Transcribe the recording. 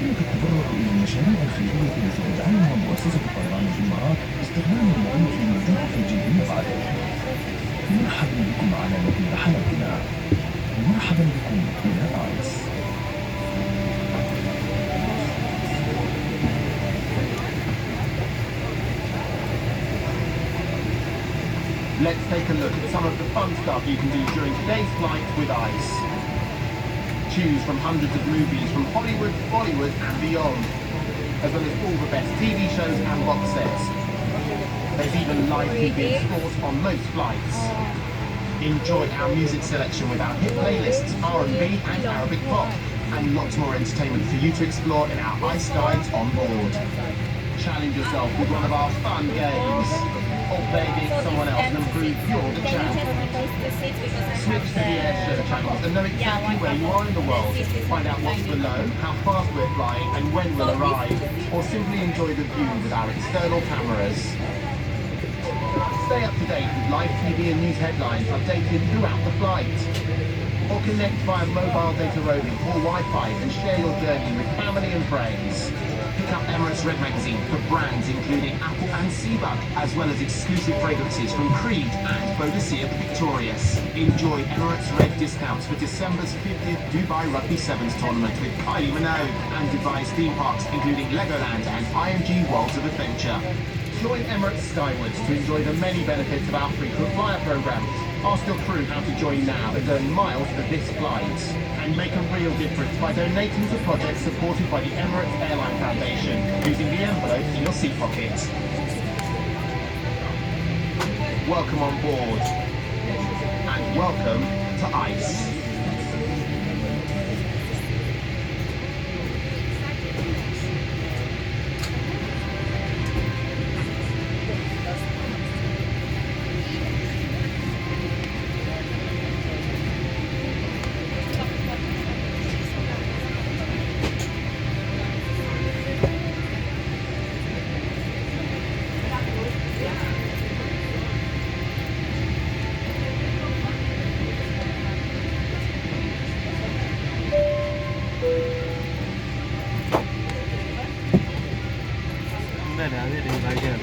يمكنك التبرع إلى المشاريع الخيرية التي تدعمها مؤسسة طيران الإمارات باستخدام الرمز الموجود في جيب مقعدك. مرحبا بكم على متن رحلاتنا. مرحبا بكم إلى آيس. Let's take a look at some of the fun stuff you can do during today's flight with ICE. Choose from hundreds of movies from Hollywood, Bollywood and beyond, as well as all the best TV shows and box sets. There's even live TV and sports on most flights. Enjoy our music selection with our hit playlists, R&B and Arabic pop, and lots more entertainment for you to explore in our ICE guides on board. Challenge yourself with one of our fun games, or play against someone else and improve your chance. Switch to the airshow channels and know exactly where you are in the world. Find out what's below, how fast we're flying and when we'll arrive, or simply enjoy the view with our external cameras. Stay up to date with live TV and news headlines updated throughout the flight. Or connect via mobile data roaming or Wi-Fi and share your journey with family and friends. Pick up Emirates Red magazine for brands including Apple and Seabuck, as well as exclusive fragrances from Creed and Bodicea Victorious. Enjoy Emirates Red discounts for December's 50th Dubai Rugby Sevens tournament with Kylie Minogue and Dubai's theme parks including Legoland and IMG Worlds of Adventure. Join Emirates Skywards to enjoy the many benefits of our frequent flyer program. Ask your crew how to join now and earn miles for this flight. And make a real difference by donating to projects supported by the Emirates Airline Foundation using the envelope in your seat pocket. Welcome on board. And welcome to ICE. Ada dari bagian.